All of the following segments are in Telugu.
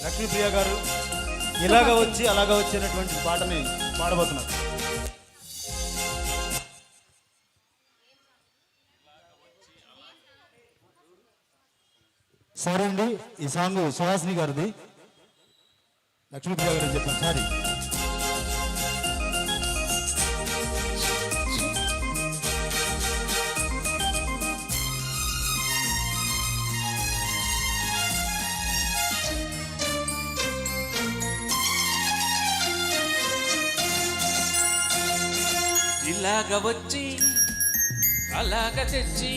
లక్ష్మీప్రియ గారు ఇలాగ వచ్చి అలాగ వచ్చినటువంటి పాటని పాడబోతున్నారు. సారీ అండి, ఈ సాంగ్ సుహాసిని గారిది. లక్ష్మీప్రియ గారు చెప్పాను సారీ. ఇలాగ వచ్చి అలాగ తెచ్చి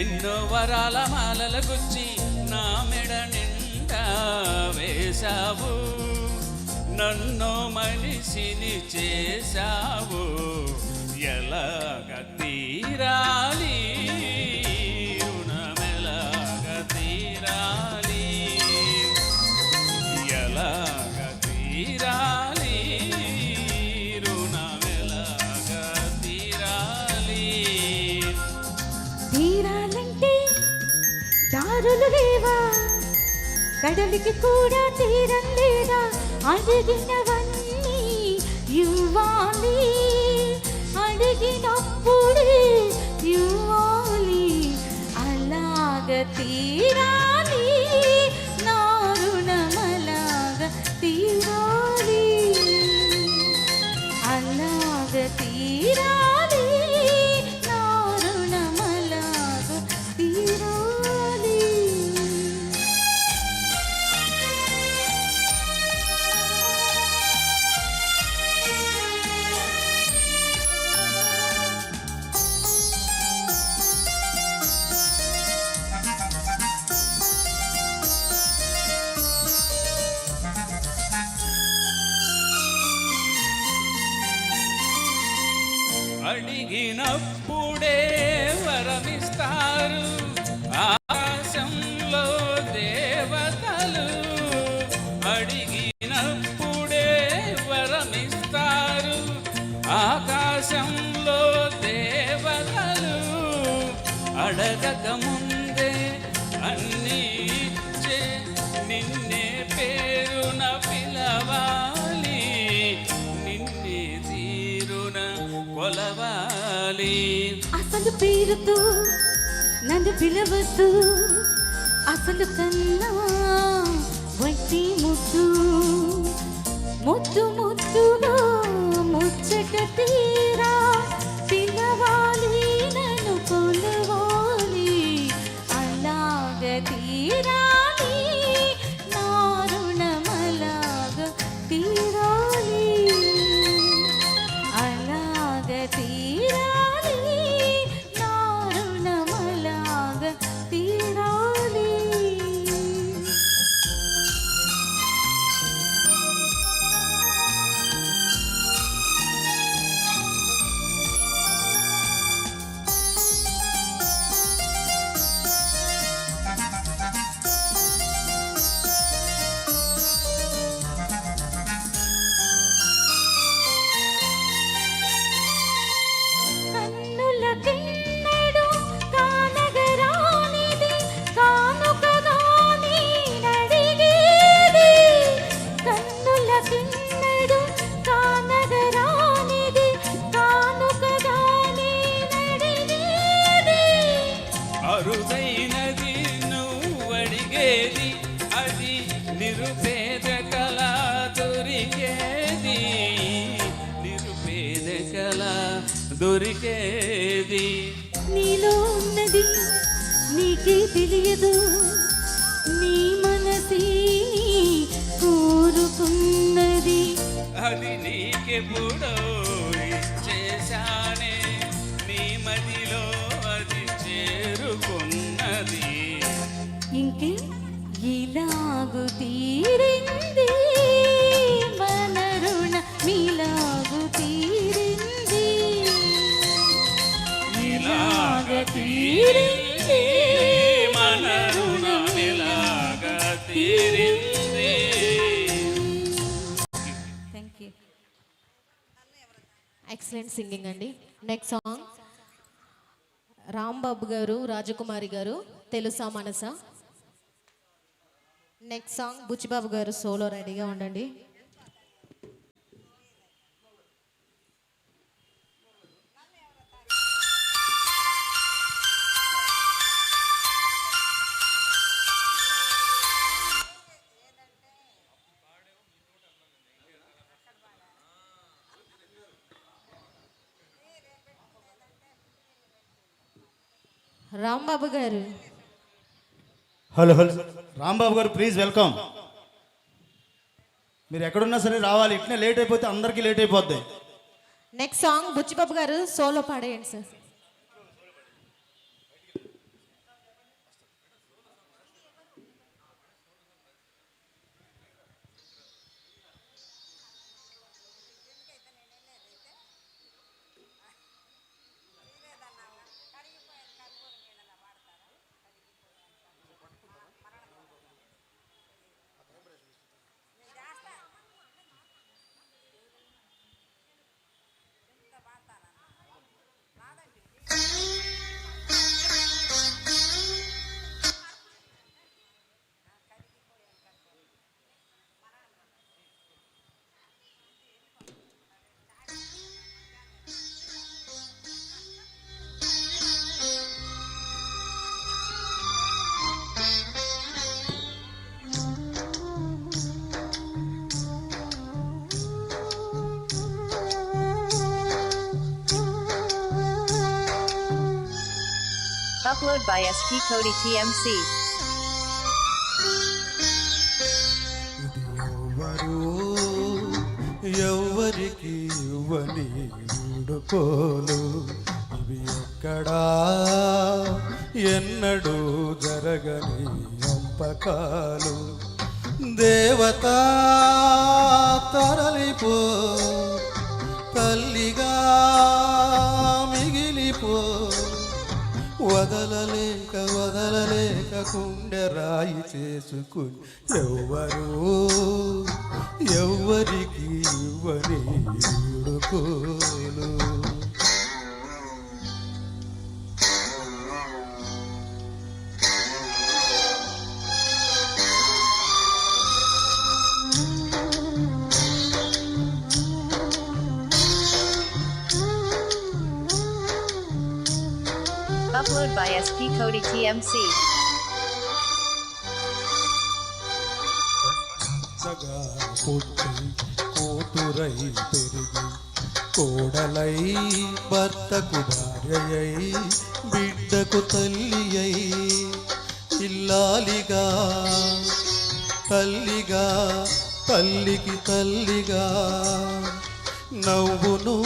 ఎన్నో వరాల మాలల గుచ్చి నా మెడ నిండా వేశావు, నన్నో మనిషిని చేశావు. ఎలాగ తీరాలి రుణమెలాగ తీరాలి, ఎలాగ తీరాలి తీరాలంటే దారులు లేవా, కడలికి కూడా తీరం లేదా, అడిగినవన్నీ ఇవ్వాలి, అడిగినప్పుడే ఇవ్వాలి. అలాగ తీరాలి నా రుణమలాగ తీరాలి, అలాగ తీరాలి నా రుణమలాగ తీరాలి. అడిగినప్పుడే వరమిస్తారు ఆకాశంలో దేవతలు, అడిగినప్పుడే వరమిస్తారు ఆకాశంలో దేవతలు. అడగక ముందే అన్నీ ఇచ్చే నిన్నే పేరున పిలవాలి, నిన్నే తీరున కొలవాలి. అసలు పేరుతో నన్ను పిలవద్దు, అసలు కన్నా వట్టి ముద్దు, ముద్దు ముద్దుగా ముచ్చట తీరా పిలవాలి, నన్ను కొలవాలి. అలాగ తీరాలి నా రుణమలాగ తీరాలి, అలాగ తీరాలి నా రుణమలాగ తీరాలి. కన్నులకెన్నడూ కానగరానిది కానుకగా నేనడిగేది, కన్నులకెన్నడూ కానగరానిది కానుకగా నేనడిగేది. అరుదైనది నువ్వడిగేది, అది నిరుపేద కళ దొరికేది, నిరుపేద కళ దొరికేది. నీలో ఉన్నది నీకే తెలియదు, నీ మనసే కోరుకున్నది. అది నీకెప్పుడో ఇచ్చేశానే, నీ మదిలో అది చేరుకున్నది. ఇంకే ఇలాగు తీరింది మన రుణ మీలాగు తీరింది, ఇలాగ తీరింది మన రుణమిలాగ తీరింది. Thank you. ఎక్సలెంట్ సింగింగ్ అండి. నెక్స్ట్ సాంగ్ రాంబాబు గారు, రాజకుమారి గారు, తెలుసా మనసా. Next song Buchibabu garu solo రెడీగా ఉండండి. రాంబాబు గారు. హలో హలో రాంబాబు గారు ప్లీజ్ వెల్కమ్. మీరు ఎక్కడున్నా సరే రావాలి, ఇట్నే లేట్ అయిపోతే అందరికీ లేట్ అయిపోద్ది. Next song Buchibabu garu solo పాడేయండి sir. Upload by SP Cody TMC. ఎవరికి ఇవ్వని ఉడుకోలు ఇవి ఎక్కడా ఎన్నడూ జరగని అంపకాలు. దేవత తరలిపో తల్లిగా మిగిలిపో, వదలలేక వదలలేక గుండె రాయి చేసుకుని ఎవ్వరికి ఇవ్వని ఉడుకోలు. Upload by SP Cody TMC. సగా పుట్టి కూతురై పెరిగి కోడలై భర్తకు భార్యయై బిడ్డకు తల్లి అయి ఇల్లాలిగా తల్లిగా తల్లికి తల్లిగా నవ్వును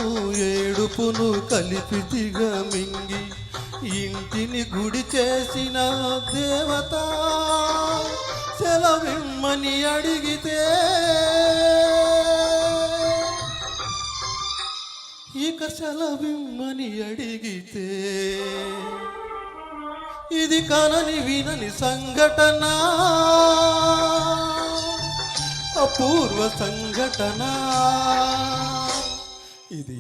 ఏడుపును కలిపితిగా మింగి ఇంటిని గుడి చేసిన దేవత సెలవిమ్మని అడిగితే ఇక సెలవిమ్మని అడిగితే ఇది కనని వినని సంఘటన, అపూర్వ సంఘటన. ఇది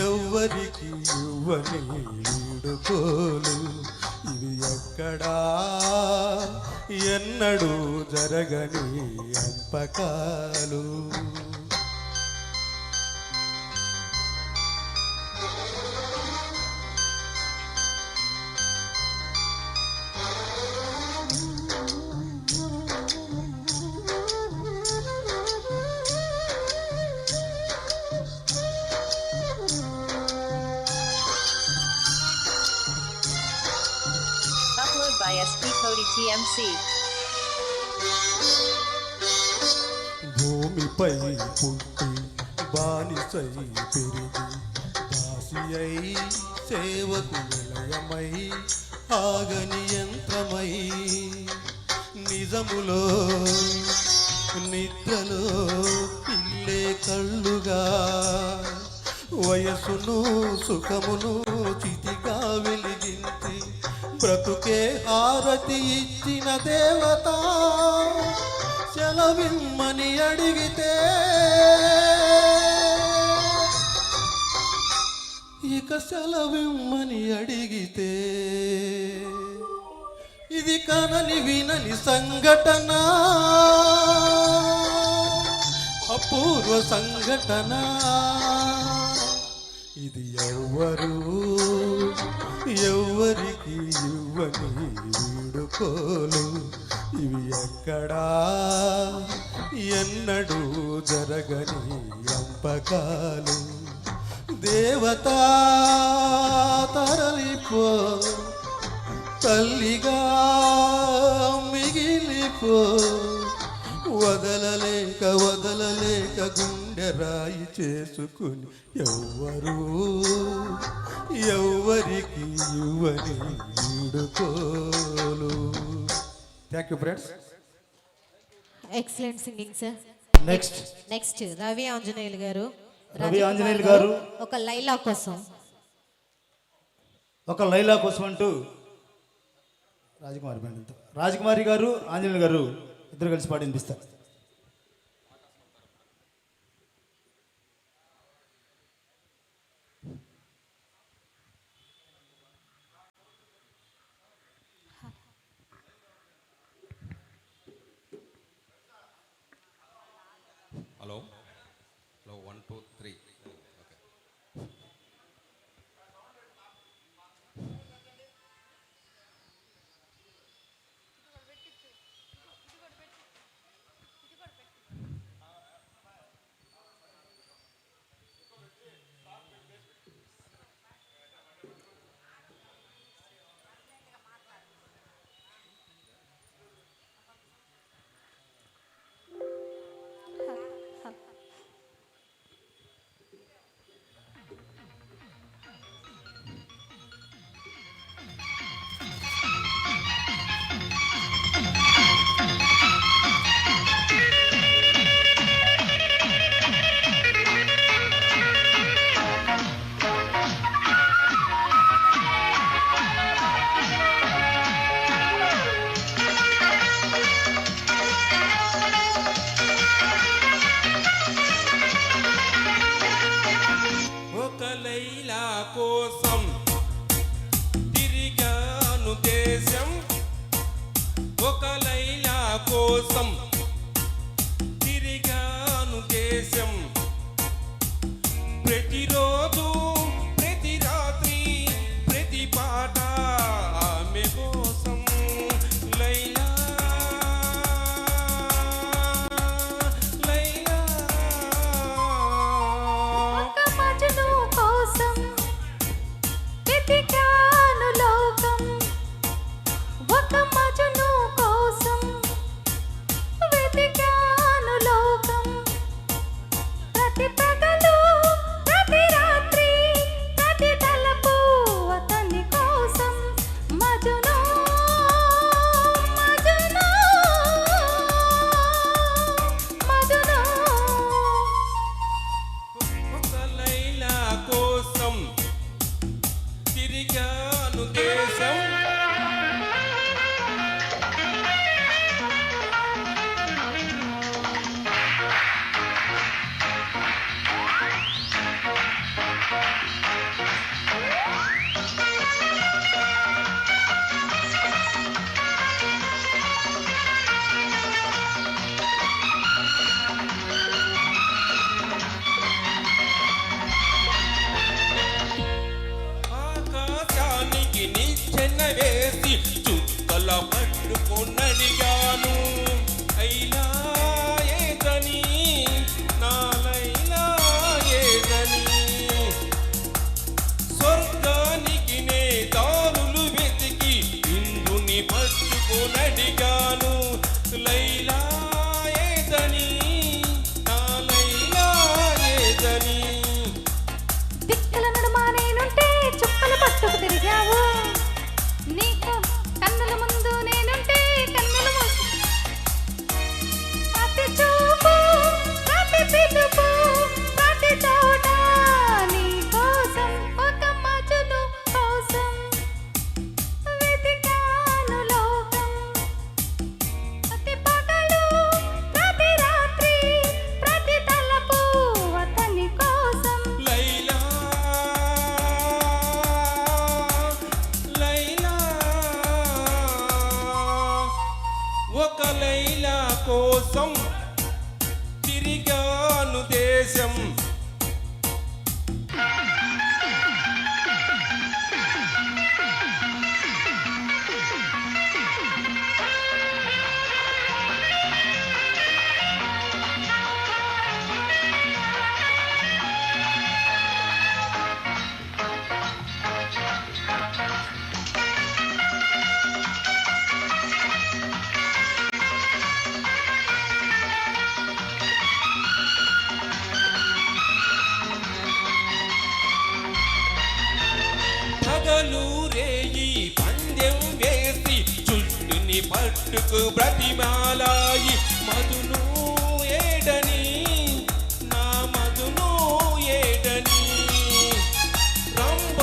ఎవ్వరికి ఇవ్వని వీడుకోలు ఇవి ఎక్కడా ఎన్నడూ జరగని అంపకాలు. Upload by SP Cody TMC. భూమిపై పుట్టి బానిసై పెరిగి దాసి అయి సేవకు నిలయమై ఆగని యంత్రమై నిజములో నిద్రలో ఇల్లే కళ్ళుగా వయసును సుఖమును చితిగా వెలిగించి బ్రతుకే హారతి ఇచ్చిన దేవత సెలవిమ్మని అడిగితే ఇక సెలవిమ్మని అడిగితే ఇది కనని వినని సంఘటన, అపూర్వ సంఘటన. ఇది ఎవ్వరికి ఇవ్వని వీడుకోలు. ఇవి ఎక్కడా ఎన్నడూ జరగని అంపకాలు. దేవతా తరలిపో, తల్లిగా మిగిలిపో. వదలలేక గుండె రాయి చేసుకుని ఎవ్వరికి ఇవ్వని వీడుకోలు. Thank you friends. Excellent singing sir. Next Ravi Anjaneyulu garu. Ravi Anjaneyulu గారు ఒక లైలా కోసం అంటూ రాజకుమారి గారు ఆంజనేయులు గారు ఇద్దరు కలిసి పాడి వినిపిస్తారు. హలో 1 2 3. కోసం తిరిగాను దేశం, ఒక లైలా కోసం తిరిగాను దేశం. ప్రతిరోజు ప్రతి రాత్రి ప్రతి పాట ఆమె కోసం. లైలా లైలా ఒక మజను కోసం వెతికాను లోకం, ఒక మజను కోసం వెతికాను లోకం. ప్రతి పగలు ప్రతి రాత్రి ప్రతి తలపు అతని కోసం. మజను మజను మజను ఒక లైలా కోసం తిరిగాను దేశం. ఆకాశానికి నిచ్చెన వేసి చుక్కల పట్టుకొనడిగాను. అయిలా ఏదని నా లైలా ఏదని. స్వర్గానికి నే దారులు వెతికి ఇందుని పట్టుకొనడిగాను. లైలా ఏదని నా లైలా ఏదని. దిక్కుల నడుమ నేనుంటే చుక్కలు పట్టుకు తిరిగావు, నీకు కన్నుల ముందు నేనుంటే కన్నుల ప్రతి చూపు ప్రతి పిలుపు ప్రతి చోట నీ కోసం. ఒక మజను కోసం వెతికాను లోకం, ఒక లైలా కోసం తిరిగాను దేశం. పగలు రేయి పందెం వేసి చుట్టుని పట్టుకు బ్రతిమాలాయి. మధును ఏడని నా మధును ఏడని రంభ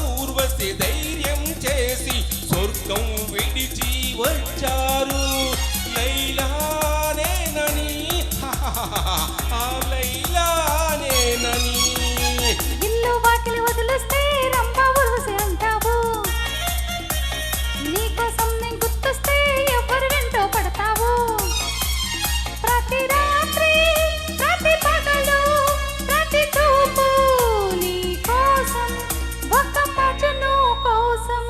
ఊర్వశి ధైర్యం చేసి స్వర్గం విడిచి వచ్చారు. లైలానేనని ఆ లైలానేనని ఇల్లు వాకిలి వదిలేస్తే రంభ ఊర్వశి అంటావు. నీకోసం నేను గుర్తొస్తే ఎవరు వెంటో పడతావు. ప్రతి రాత్రి ప్రతి పగలు ప్రతి చూపు నీ కోసం ఒక మజను కోసం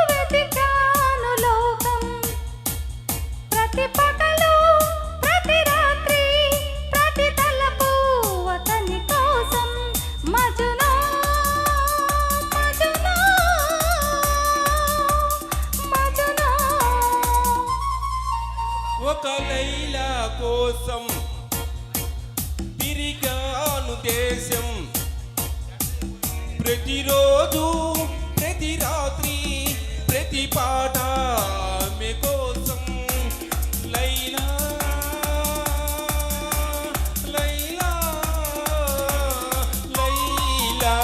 వెతికాను లోకం. ప్రతి పగలు ప్రతి రాత్రి ప్రతి తలపు అతని కోసం మజను మజను మజను. ఒక లైలా కోసం తిరిగాను దేశం. ప్రతిరోజు ప్రతి రాత్రి ప్రతి పాట ఆమె కోసం. Laila Laila Laila.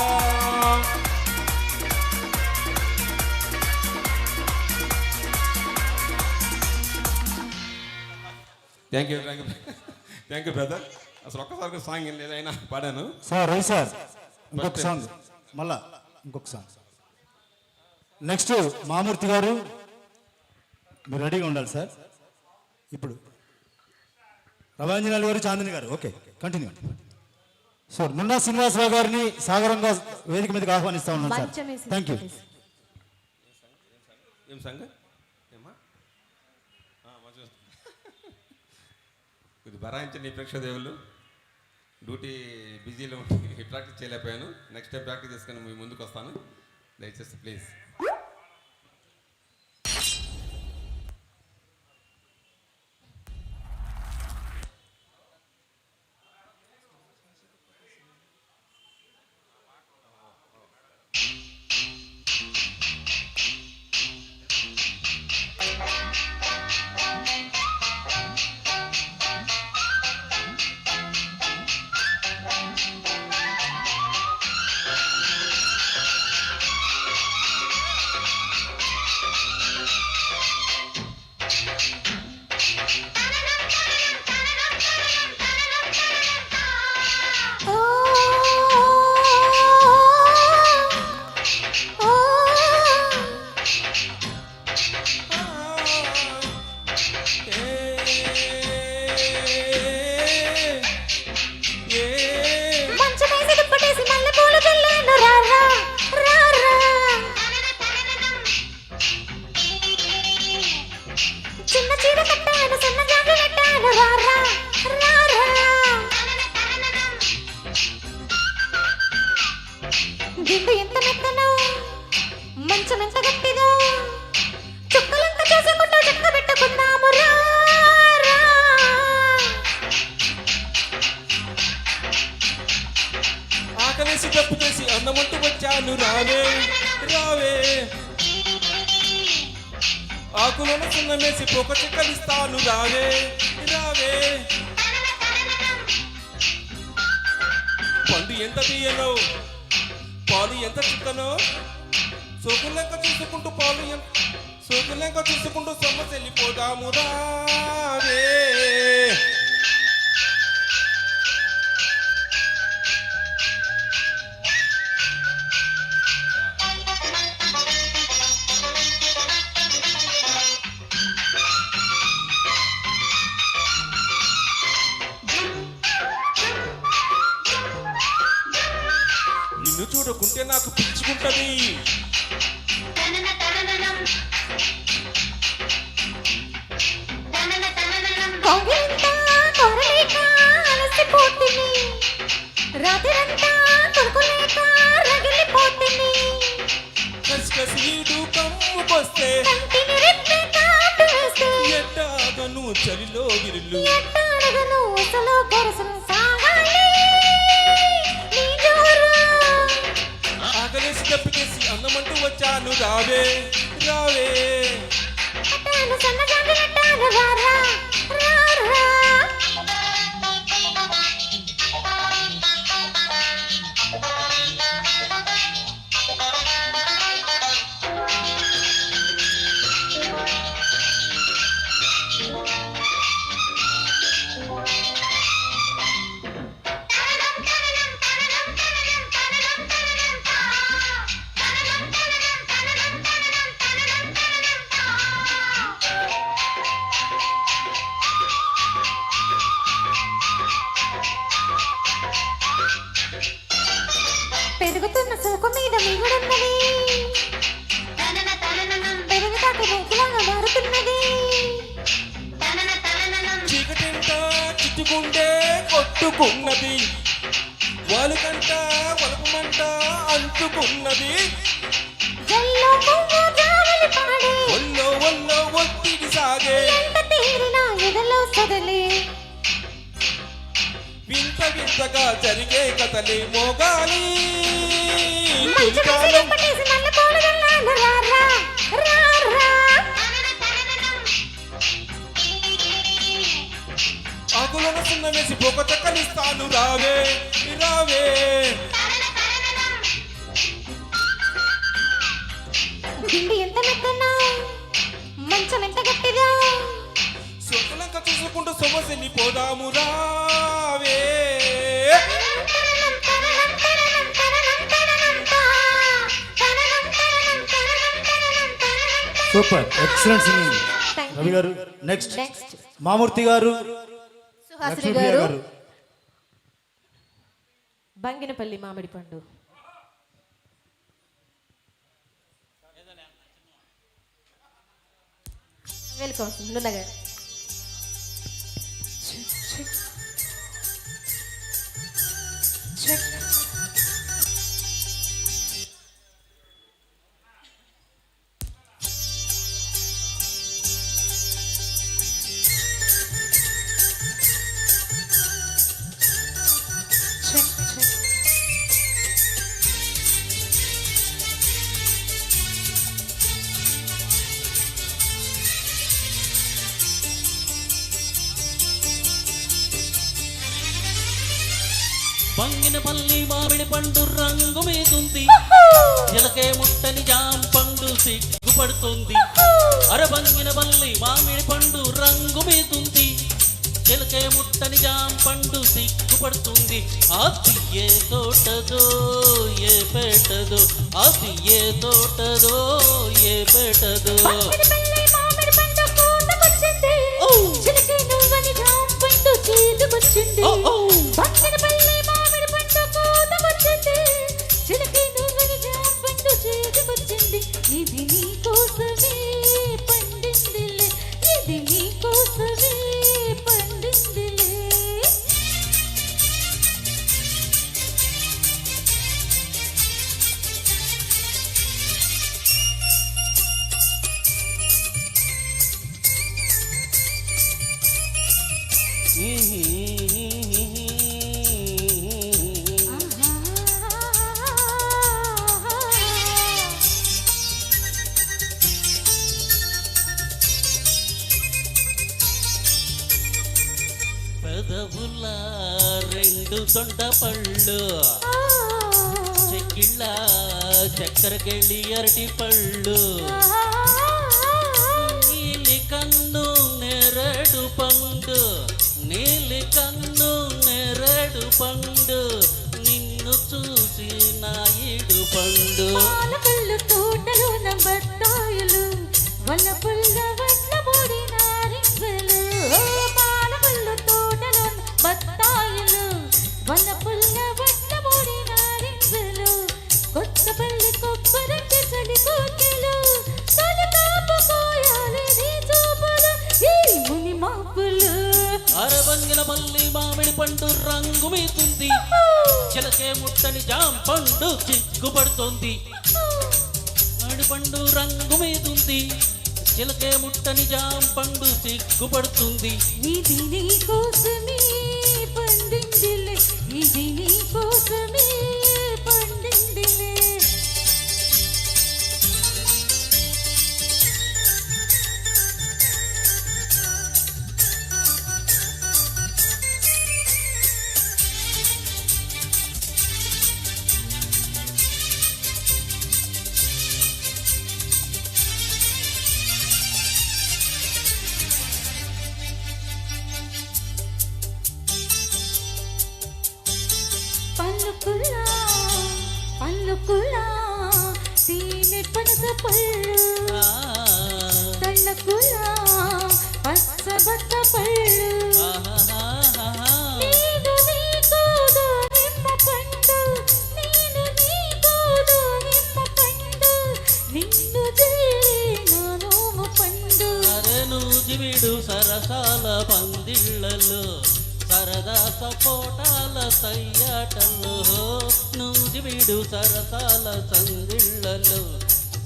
Thank you brother. అసలు ఒక్కసారి సాంగ్ ఏం లేదు, అయినా పాడాను. సార్ రవి సార్ ఇంకొక First. సాంగ్, మళ్ళా ఇంకొక సాంగ్. నెక్స్ట్ మామూర్తి గారు, మీరు రెడీగా ఉండాలి సార్. ఇప్పుడు రవాంజనాల్ గారు, చాందిని గారు, okay continue. So Nunna Srinivasarao గారిని సాగరంగా వేదిక మీదకి ఆహ్వానిస్తా ఉన్నాను సార్. మంచం వేసి థ్యాంక్ యూ. ఏం సంగ ఏమా కొద్ది బరాయించండి నీ ప్రేక్షదేవులు. డ్యూటీ బిజీలో ప్రాక్టీస్ చేయలేకపోయాను. నెక్స్ట్ టైం ప్రాక్టీస్ చేసుకొని మీ ముందుకు వస్తాను. దయచేసి ప్లీజ్. ఓ ఓ మంచమేసి దుప్పటేసి మల్లెపూలు చల్లాను రారా రారా. చిన్న చీర కట్టాను సన్న జాబు కట్టాను రారా రారా. దిండు ఎంత మెత్తనో మంచం ఎంత గట్టిదో చుక్కలంతా చూసుకుంటూ చెక్క పెట్టుకుందాము రారా. ఆకలేసి తప్పు చేసి అన్నమంటూ వచ్చాను రావే రావే. ఆకులను సున్నమేసి పొక చెక్కలిస్తాను రావే రావే. పండు ఎంత తీయనో పాలు ఎంత చిక్కనో సోకులెక్క చూసుకుంటూ సోకులెక్క చూసుకుంటూ సమస్య వెళ్ళిపోదాము రావే. వస్తే నాకు పిచ్చుకుంటది. కొంగిలింతా కొరలేక అలసిపోతిని, రాత్రంతా కొడుకులేక రగిలిపోతిని, కసికసీడు కమ్ముకొస్తే కంటిని రెప్పే కాటు వేస్తే, ఎట్టాగను చలిలో విరులు. ఎట్టాడగను అసలు కొరసలు సాగాలి నీ జోరు. ఆకలేసి తప్పికేసి అన్నమంటూ వచ్చాను రావే రావే. కట్టాను సన్నజాజి కట్టాను రారా రారా. పెరుగుతున్న సోకు మీద మిగుడున్నది, పెరుగుతాక రేకులాగా మారుతున్నది. చీకటింట చిట్టుకుంటే కొట్టుకున్నది, వాలుకంట వలపమంట అంటుకున్నది. జల్లో పువ్వు జావలి పాడే, ఒల్లో ఒల్లో ఒత్తిడి సాగే, ఎంత తీరినా ఎదలో సదలే. వింత వింతగా జరిగే కథలే మోగాలి. మంచు వేసి తొలికాలం దుప్పటేసి మల్లెపూలు జల్లాను రారా రారా. ఆకులను సున్న వేసి పొగ చెక్కనిస్తాను రావే రావే. గిండి ఎంత మెత్తనా, మంచం ఎంత గట్టిదా, సొంతలంక చూసుకుంటూ సొమసిని పోదాము రావే. Super, excellent singing Thank you. Ravi garu. Next next Mamurthy గారు, సుహాసిని లక్ష్మీప్రియ గారు, గారు. బంగినపల్లి మామిడి పండు. వెల్కమ్ నున్న గారు. బంగినపల్లి మామిడి పండు రంగు మీదుంది, ఎలకే ముట్టని జాం పండు సిగ్గుపడుతుంది. అరబంగినపల్లి మామిడి పండు రంగు మీదుంది, ఎలకే ముట్టని జాం పండు సిగ్గుపడుతుంది. అది ఏ తోటదో ఏ పెట్టదో, అది ఏ తోటదో ఏ పెట్టదో. బంగినపల్లి మామిడి పండు పూతకొచ్చింది, చిలకే నువ్వని జాంపండు చేదుకొచ్చింది. బంగినపల్లి మామిడి పండు పూతకొచ్చింది, చిలకే నువ్వని జాంపండు చేదుకొచ్చింది. ఇది నీ కోసమే పండిందిలే, ఇది నీ కోసమే పండిందిలే. పెదవుల రెండు దొండ పళ్ళు, చెక్కిళ్ళ చక్కెరకెళ్ళి అరటి పళ్ళు, నీలి కన్ను నెరడు పండు, నీలి కన్ను నెరడు పండు, నిన్ను చూసి నాయుడు పండు. పాలపళ్ళు తోటలో బత్తాయిలు, వల్లపుల్ల వడ్ల పొడి నారింజలు. పాలపళ్ళు తోటలో బత్తాయిలు, వల్లపుల్ల వడ్ల పొడి నారింజలు. కొత్త అరబంగిల మల్లి మామిడి పండు రంగు మీతుంది చిలకే ముట్టని జాం పండు చిక్కుపడుతోంది మామిడి పండు రంగు మీతుంది చిలకే ముట్టని జాం పండు చిక్కుపడుతుంది ఇది నీ కోసమే పండిందిలే ఇది నీ కోసమే పండిందిలే పల్లుకులా పల్లుకులా తేనె పనస పళ్ళు తళ్ళకులా పచ్చబట్ట పళ్ళు నేను నీకోదు నిమ్మ పండు నేను నీకోదు నిమ్మ పండు నిన్ను నా నోము పండు అరెను జివిడు సరసాల పందిళ్ళలో సరదా సపోటాల సయ్యాటల్లో నూజివీడు సరసాల సందిళ్ళలో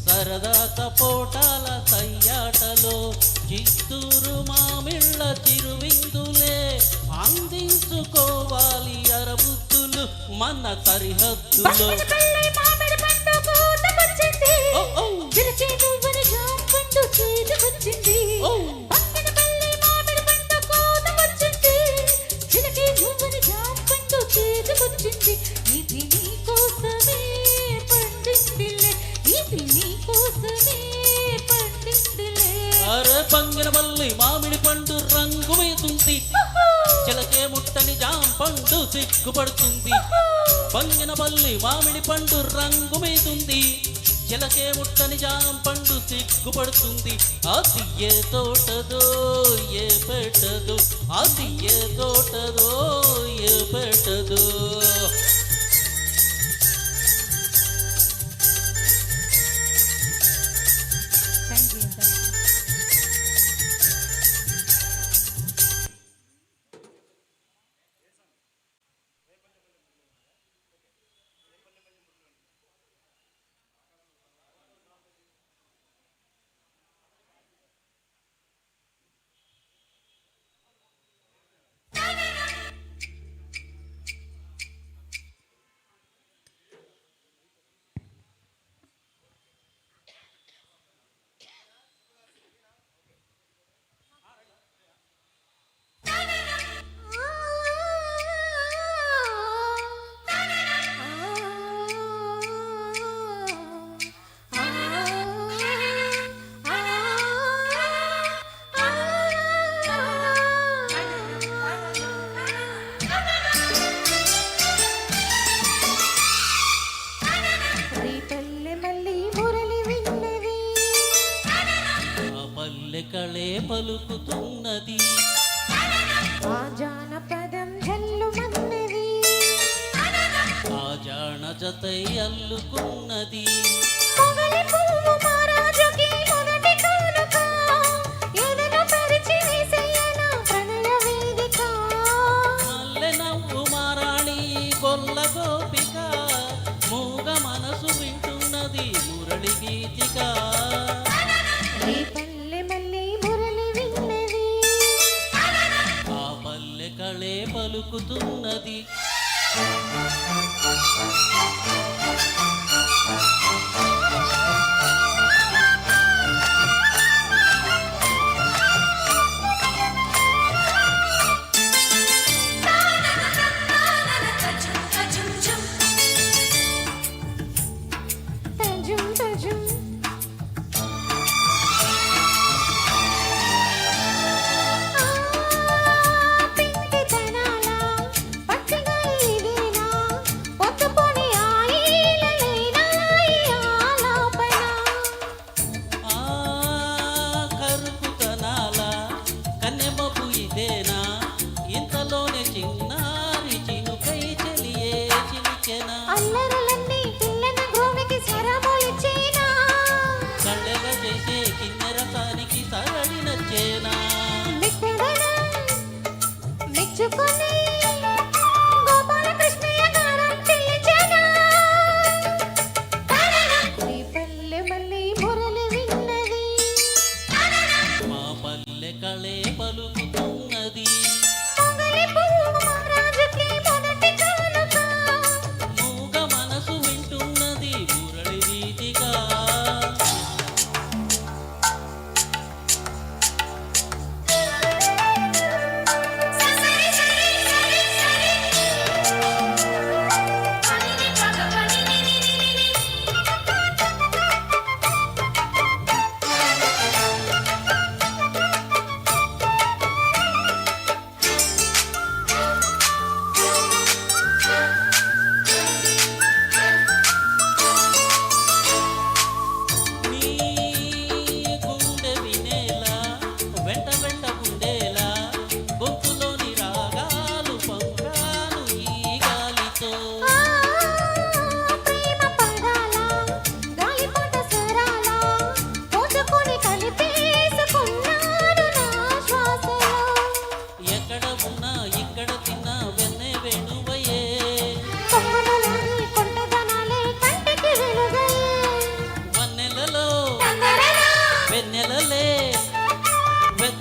సరదా సపోటాల సయ్యాటలో చిత్తూరు మామిళ్ళ చిరువిందులే అందించుకోవాలి అరబుద్ధులు మన సరిహద్దులో పల్లి మామిడి పండు కోతకొచ్చింది చిరచి నువ్వని జామ పండు చేతికొచ్చింది పల్లి మామిడి పండు కోతకొచ్చింది చిరచి నువ్వని జామ పండు చేతికొచ్చింది ఇది నీ కోసమే పండిందిలే ఇది నీ కోసమే పండిందిలే అరే పంగిన మల్లి మామిడి పండు రంగు మీతుంది చిలకే ముట్టని జాం పండు సిగ్గుపడుతుంది పంగిన మల్లి మామిడి పండు రంగు మీతుంది చిలకే ముట్టని జాం పండు సిగ్గుపడుతుంది అది ఏ తోటదో ఏ పెట్టదో అది ఏ తోటదో ఏ పెట్టదో కళే పలుకుతున్నది ఆ జానపదం జల్లుమన్నది ఆ జాణ జతై అల్లుకున్నది మొగలి పువ్వు మహారాజుకి మొదటి కానుక ఎదను పరిచి వేసేయన ప్రణయ వేదిక మల్లె నవ్వు మారాణి గొల్ల గోపిక మూగ మనసు వింటున్నది మురళి గీతిక కళే పలుకుతున్నది పట్టుకొని ఆయి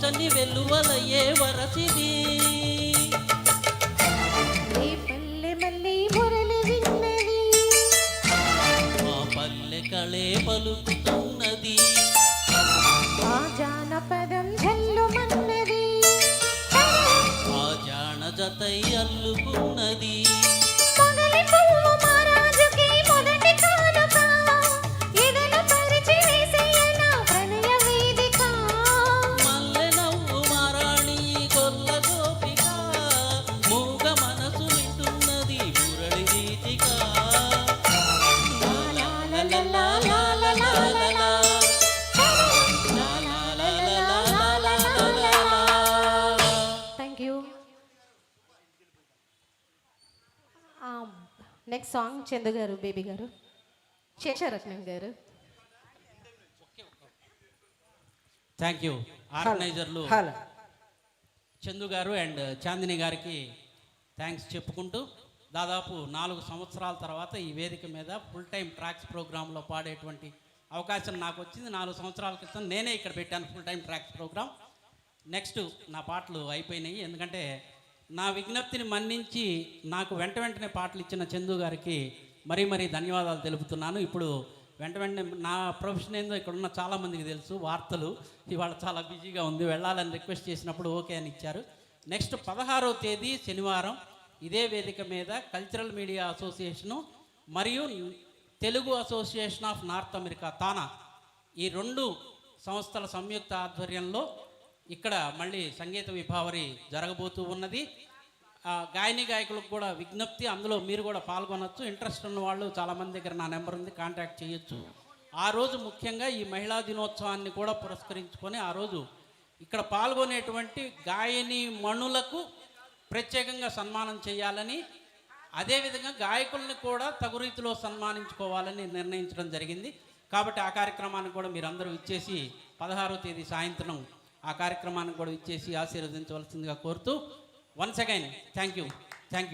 పచ్చని వెల్లువలయ్యే వరసిది ఏ పల్లె మళ్ళీ మురళి విన్నది మా పల్లె కళే పలుకుతున్నది ఆ జానపదం జల్లుమన్నది ఆ జాన జతై అల్లుకున్నది మొగలి పువ్వు మహారాజుకి మొదటి కానుక ఎదను పరిచి వేసేయన ప్రణయ వేదిక మల్లె నవ్వు మారాణి గొల్ల గోపిక మూగ మనసు వింటున్నది మురళి గీతిక thank you. Next song Chandu garu, Baby గారు, శేషరత్నం గారు. Thank you. ఆర్గనైజర్లు చందు గారు అండ్ చాందిని గారికి థ్యాంక్స్ చెప్పుకుంటూ దాదాపు 4 సంవత్సరాల తర్వాత ఈ వేదిక మీద ఫుల్ టైం ట్రాక్స్ ప్రోగ్రాంలో పాడేటువంటి అవకాశం నాకు వచ్చింది. 4 సంవత్సరాల క్రితం నేనే ఇక్కడ పెట్టాను full time tracks programme. Next నా పాటలు అయిపోయినాయి, ఎందుకంటే నా విజ్ఞప్తిని మన్నించి నాకు వెంటనే పాటలు ఇచ్చిన చందు గారికి మరీ ధన్యవాదాలు తెలుపుతున్నాను. ఇప్పుడు వెంటనే నా ప్రొఫెషన్ ఏందో ఇక్కడ ఉన్న చాలామందికి తెలుసు, వార్తలు ఇవాళ చాలా బిజీగా ఉంది, వెళ్ళాలని రిక్వెస్ట్ చేసినప్పుడు ఓకే అని ఇచ్చారు. నెక్స్ట్ 16వ తేదీ శనివారం ఇదే వేదిక మీద కల్చరల్ మీడియా అసోసియేషను మరియు Telugu association of North America TANA ఈ 2 సంస్థల సంయుక్త ఆధ్వర్యంలో ఇక్కడ మళ్ళీ సంగీత విభావరి జరగబోతూ ఉన్నది. గాయని గాయకులకు కూడా విజ్ఞప్తి, అందులో మీరు కూడా పాల్గొనవచ్చు. ఇంట్రెస్ట్ ఉన్న వాళ్ళు చాలామంది దగ్గర నా నెంబర్ ఉంది, కాంటాక్ట్ చేయొచ్చు. ఆ రోజు ముఖ్యంగా ఈ మహిళా దినోత్సవాన్ని కూడా పురస్కరించుకొని ఆ రోజు ఇక్కడ పాల్గొనేటువంటి గాయని మణులకు ప్రత్యేకంగా సన్మానం చేయాలని, అదేవిధంగా గాయకుల్ని కూడా తగు రీతిలో సన్మానించుకోవాలని నిర్ణయించడం జరిగింది. కాబట్టి ఆ కార్యక్రమాన్ని కూడా మీరందరూ ఇచ్చేసి 16వ తేదీ సాయంత్రం ఆ కార్యక్రమాన్ని కూడా ఇచ్చేసి ఆశీర్వదించవలసిందిగా కోరుతూ once again thank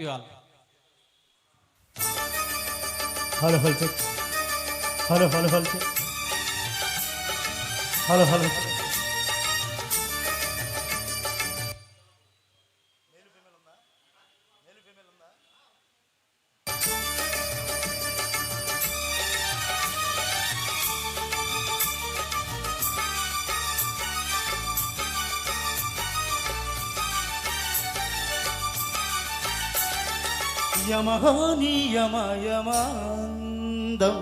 you all. Hello hello check, hello hello hello check, hello hello check. యమహోనియమయమాందం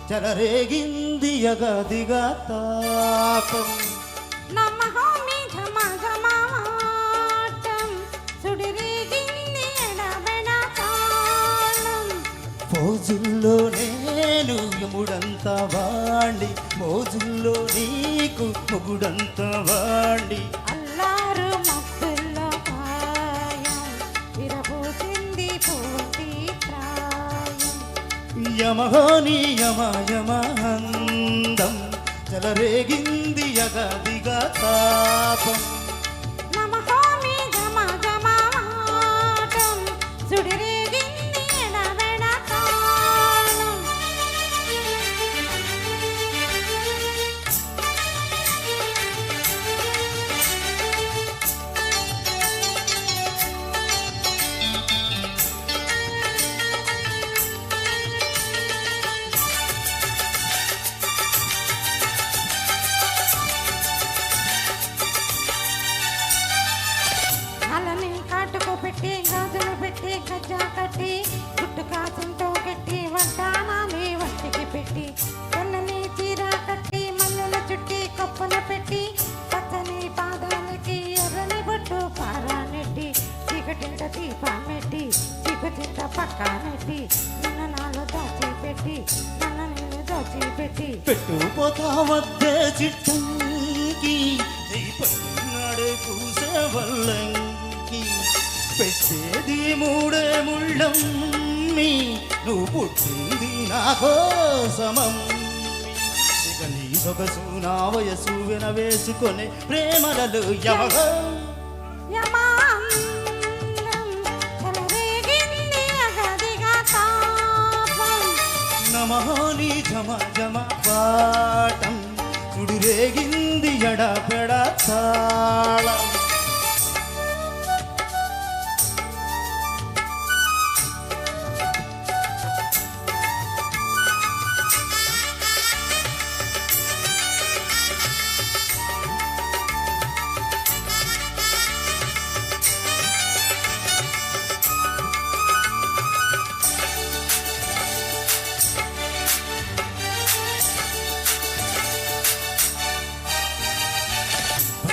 చెలరేగింది యగదిగా తాపం నమహోమి ఝమ ఝమాటం సుడిరేగింది ఎడబెడ తాళం మోజుల్లో నేను యముడంత వాణ్ణి, మోజుల్లో నీకు మొగుడంత వాణ్ణి. అల్లారు మబ్బుల్లో పాయం విరబోసింది పూర్తి ప్రాయం యమహోనియమయమాందం చెలరేగింది యగదిగా తాపం నమహోమి ఝమ ఝమాటం సుడిరేగింది ఎడబెడ తాళం అలని కాటుకు పెట్టి గాజులు పెట్టి గజ్జా కట్టి గుట్టు కాసంతో కట్టి వడ్డానాన్ని వంటికి పెట్టి తెల్లని చీర కట్టి మల్లెల చుట్టి కొప్పున పెట్టి పచ్చని పాదాలకి ఎర్రని బొట్టు పారానెట్టి చీకటింట దీపామెట్టి చీకటింట పక్కానెట్టి నిన్న నాలో దాచిపెట్టి నన్న నేను దాచిపెట్టి పెట్టుపోతా వద్దే చిట్టంకి పట్టునాడే కూసవల్లంకి పెట్టేది 3 ముళ్ళం నువ్వు పుట్టింది నా కోసమమ్మి. ఇక నీ సొగసు నా వయసు వినవేసుకొని ప్రేమలలో యమగో యమాందం చెలరేగింది అగదిగా తాపం నమహోని ఝమ ఝమ పాటం సుడిరేగింది ఎడపెడ తాపం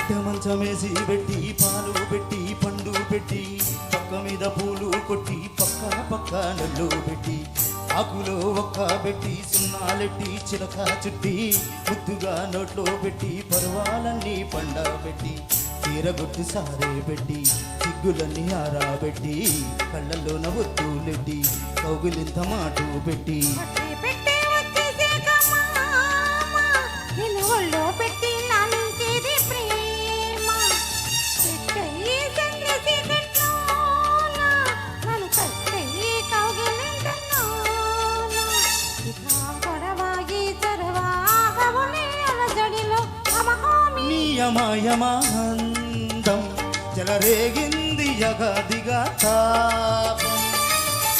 పిట్ట మంచమేసి పెట్టి పాలు పెట్టి పండు పెట్టి పక్క మీద పూలు కొట్టి పక్క నెల్లు పెట్టి ఆకులో ఒక్క పెట్టి సున్నాలెట్టి చిలక చుట్టి ముద్దుగా నోట్లో పెట్టి పర్వాలన్నీ పండబెట్టి తీరగొట్టు సారే పెట్టి సిగ్గులన్నీ ఆరాబెట్టి కళ్ళల్లో నవ్వుతూలెట్టి కౌగులింత మాటు పెట్టి పెట్టి వచ్చేసాక మామ, నిన్ను ఒళ్ళో పెట్టి లాలించేది ప్రేమ. పెట్టయి సందేశి కట్లోన, నన్ను కట్టయి కౌగిలింతలోన. ఇక గొడవాగి చరవాగవులే అలజడిలో అమహామి. నీ అమాయమాందం చెలరేగింది యగదిగా తాపం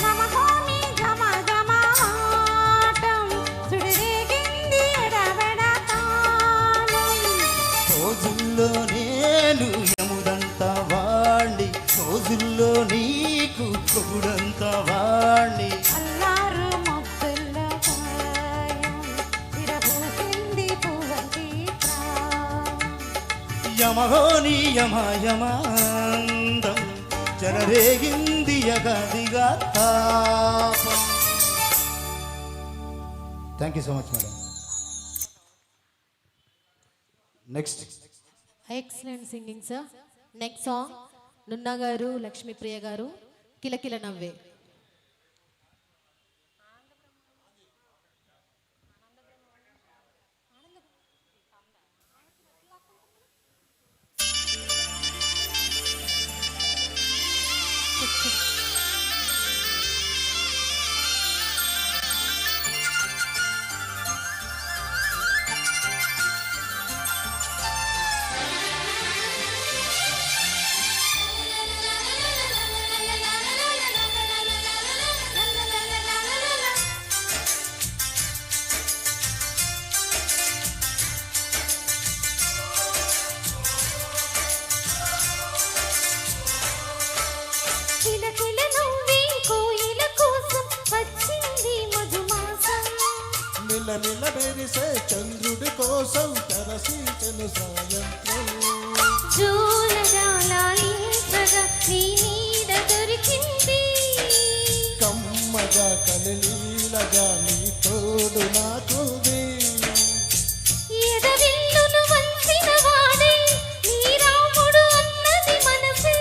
నమహామి ఘమ ఘమాటం, సుడిరేగింది ఎడబెడ తాళం. రోజుల్లో నేను యముడంత వాణ్ణి రోజుల్లో నీకు కొగుడంత వాణ్ణి అల్లారు మబ్బుల్లో గాయం, విరబూసింది పువ్వంటి ప్రాయం. యమహోని యమాయమాందం చెలరేగింది యగదిగా తాపం. Thank you so much madam. Next excellent singing sir. Next song Nunna గారు లక్ష్మీప్రియ గారు కిలకిల నవ్వే. కిలకిల నవ్వే కోయిల కోసం వచ్చింది మధుమాసం. నిల మెరిసే చంద్రుడి కోసం తెరసీచెను సాయంత్రం. జోలగా లాలించగా నీ నీడ దొరికింది. కమ్మగా కలలీలగా నీ తోడు నాకుంది. ఎదవిల్లును వంచిన వాడే నీ రాముడు అన్నది మనసే.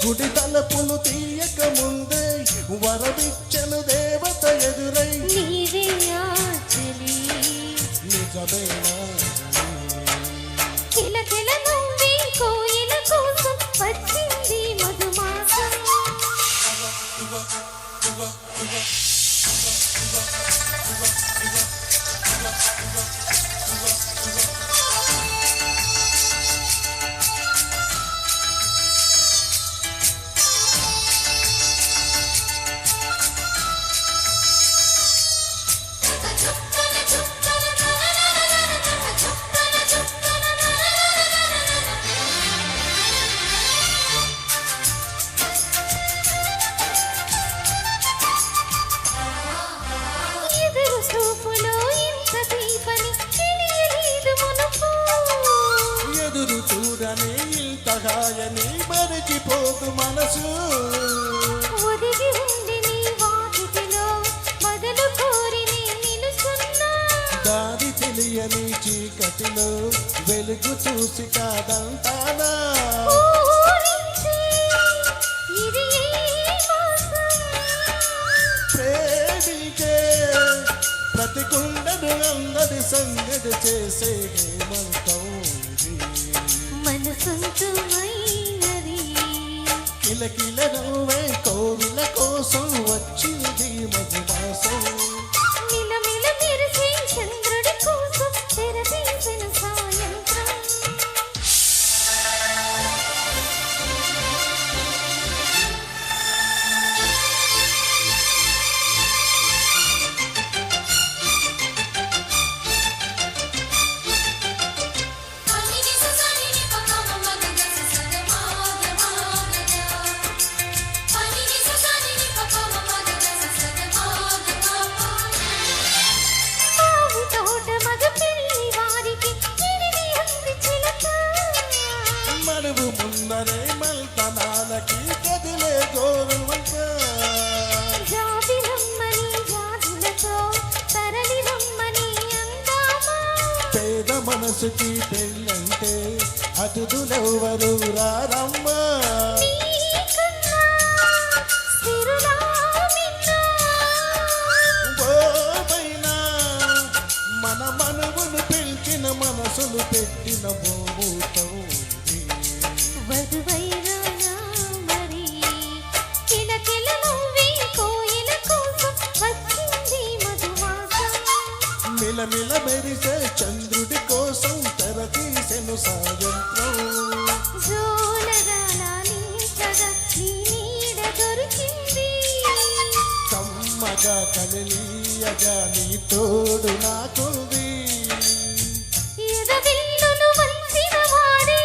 గుడి తలుపులు తీయక ముందే వరమిచ్చను దేవత ఎదురై. నీవే ఆచలి నిజమేనా కిలకిల నవ్వే కోయిల కోసం వచ్చింది మధుమాసం. ఎదురు చూపులో ఇంత దీపని తెలియలేదు మునుపు. ఎదురు చూడని ఇంతగాయని మరిచిపోదు మనసు. ఒదిగి ఉండి నీ వాకిటిలో మొదలు కోరి నీ నిలుచున్నా. దారి తెలియని చీకటిలో వెలుగు చూసి కాదంటానా. ఊహించే ఇది ఏ మాసం. ప్రేమికే ప్రతి కుండను అందరి సంగతి చేసే హేమంతం ఇది. మనసొంతమైనది కిలకిల నవ్వే కోవిల కోసం వచ్చింది మధుమాసం. మిలమిల మెరిసే చంద్రుడి కోసం తెరదీసిన సాయంత్రం. నడువు ముందరే మల్తనాలకి కదిలే గోరువంక జాబిలమ్మని జాబులతో తరలి రమ్మని అందామా పేద మనసుకి పెళ్ళంటే అతిథులెవరు రారమ్మా నీకన్నా సిరులా మిన్నా గోపైనా మన మనువును పిలిచిన మనసులు పెట్టిన మోమూతవుది వధువైరానా మరి కిలకిల నవ్వి కోయిల కోసం వచ్చింది మధుమాసం మిలమిల మెరిసే చంద్రుడి కోసం తెర తీసెను సాయంత్రం జోలగాల నీడగా నీ నీడ దొరికింది కమ్మగా కలలీయగా నీ తోడు నాకుంది ఎదవిల్లును వంచిన వాడే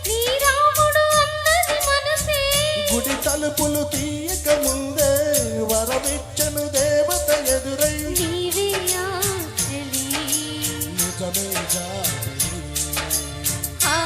నీ రాముడు అన్నది మనసే గుడి తలుపులు తీయక ముందే వరమిచ్చను దేవత ఎదురై నీవే ఆచలి నిజమే జాబిలి ఆ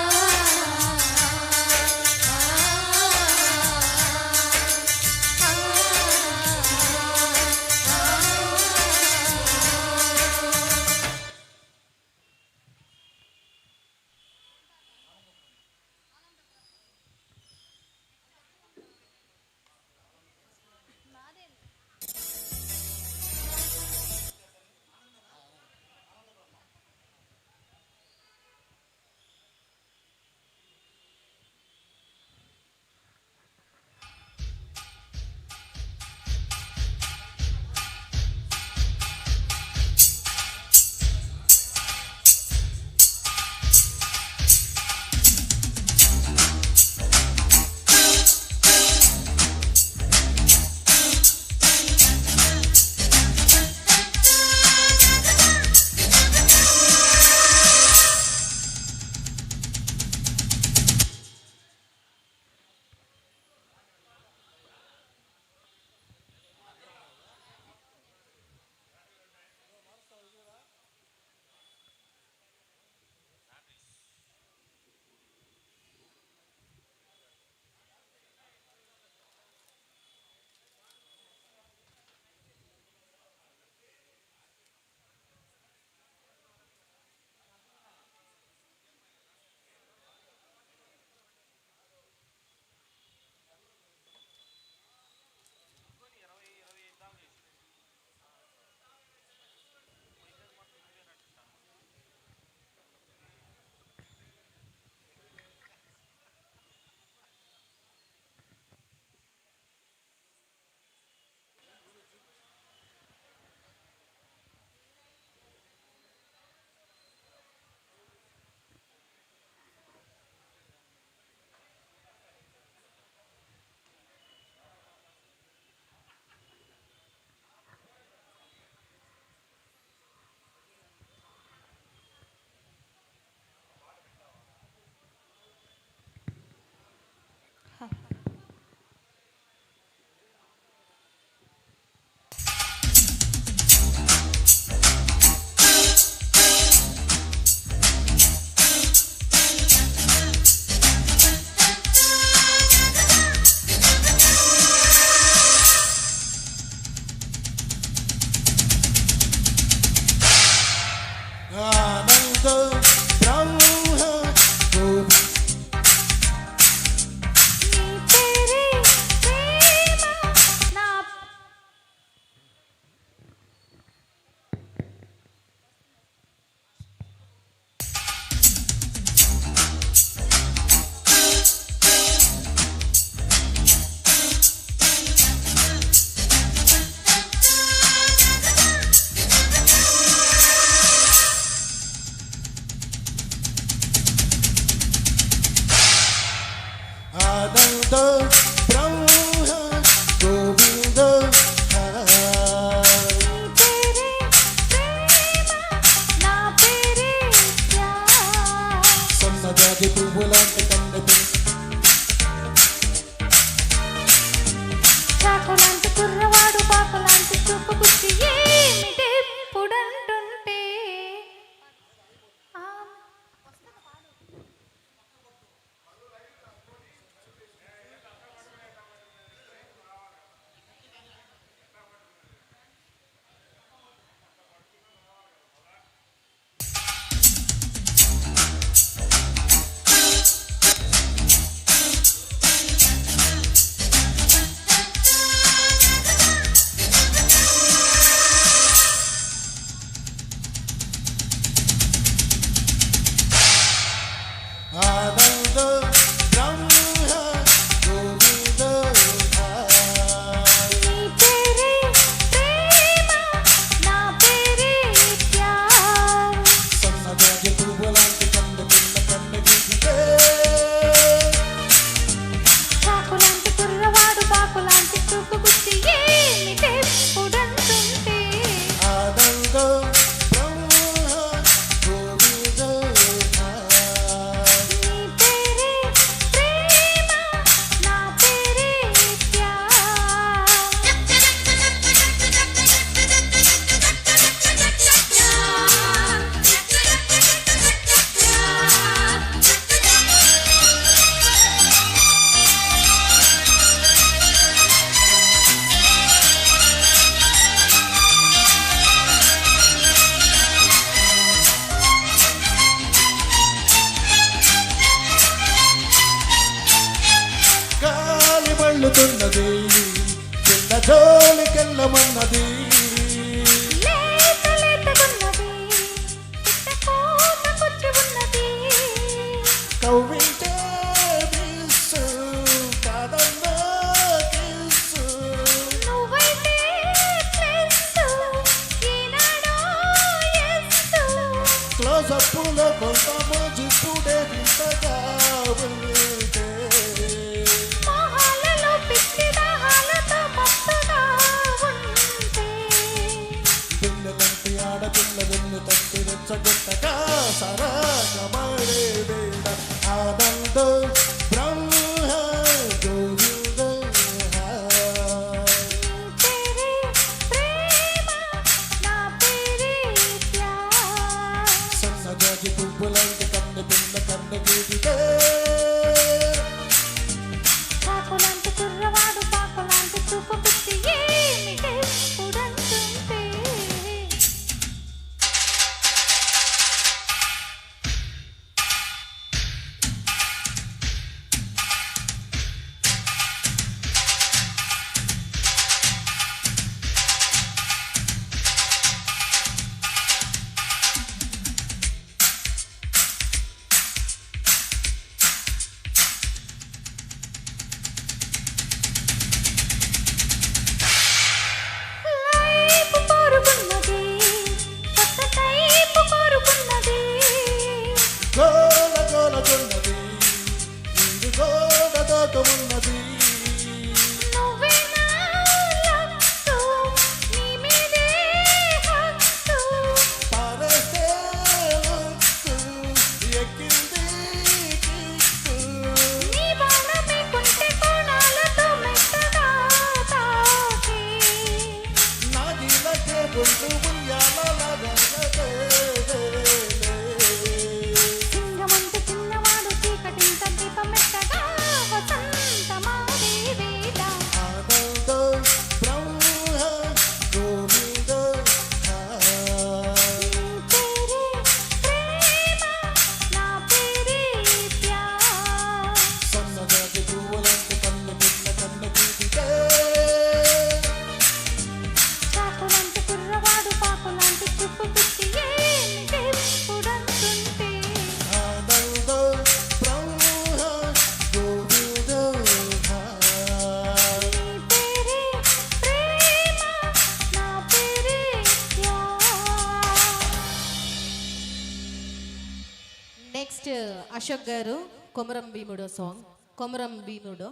ఆనంద బ్రహ్మ గోవి నీ పేరే ప్రేమ నా ఆనంద బ్రహ్మ గోవింద పేరే ప్రేమ నా పేరే ప్యార్ సన్నజాజి పువ్వులాంటి కన్నె చాకులాంటి కుర్రవాడు పాపలాంటి చూపు గుచ్చి ఏమిటే పుడంటుంటే వెళ్ళుతున్నది చిన్న జోలికెళ్ళమన్నది లేత లేతగున్నది పిట్టకోతకొచ్చి ఉన్నది కవ్వింటే మిస్సు కాదన్నా కిస్సు నువ్వైతే ప్లస్ ఈనాడో ఎస్ క్లోజప్పులో కొంత మోజిప్పుడే వింతగా ఉంటే మొహాలలో పిచ్చి దాహాలతో మత్తుగా ఉంటే పిల్లలంటి ఆడపిల్ల వెన్ను తట్టి రెచ్చగొట్టగా సరాగా మాడే వేళ ఆనందో బ్రహ్మ గోవింద तेरे प्रेम ना तेरे प्यार సన్నజాజి పువ్వులాంటి కన్ను పిల్ల కన్ను గీటితే కాకులాంటి కుర్రవాడు పాకులాంటి చూపు పిచ్చి ఏమిటెప్పుడంటుంటే లైఫ్ కోరుకున్నది కొత్త టైపు కోరుకున్నది గోల గోల కొన్నది నీరు గోడ దాక ఉన్నది నువ్వే నా లక్కు నీ మీదే హక్కు పారేస్తే లొక్కు ఎక్కింది కిక్కు నీ బాణమే కుంటే కోణాలతో మెత్తగా తాకి నాగిలకే బొండు ఉయ్యాలలాగా సింగమంత చిన్నవాడు చీకటింత దీపమెత్తగా వసంతమాడే వేళ ఆనందో బ్రహ్మ గోవింద तेरे प्रेम ना तेरे प्यार సన్నజాజి పువ్వులాంటి కన్ను పిల్ల కన్ను గీటితే చాకులాంటి కుర్రవాడు పాకులాంటి చూపు పిచ్చి ఏమిటెప్పుడంటుంటే ఆనందో బ్రహ్మ గోవింద तेरे प्रेम ना तेरे प्यार next Ashok garu Komaram Bheemudo song Komaram Bheemudo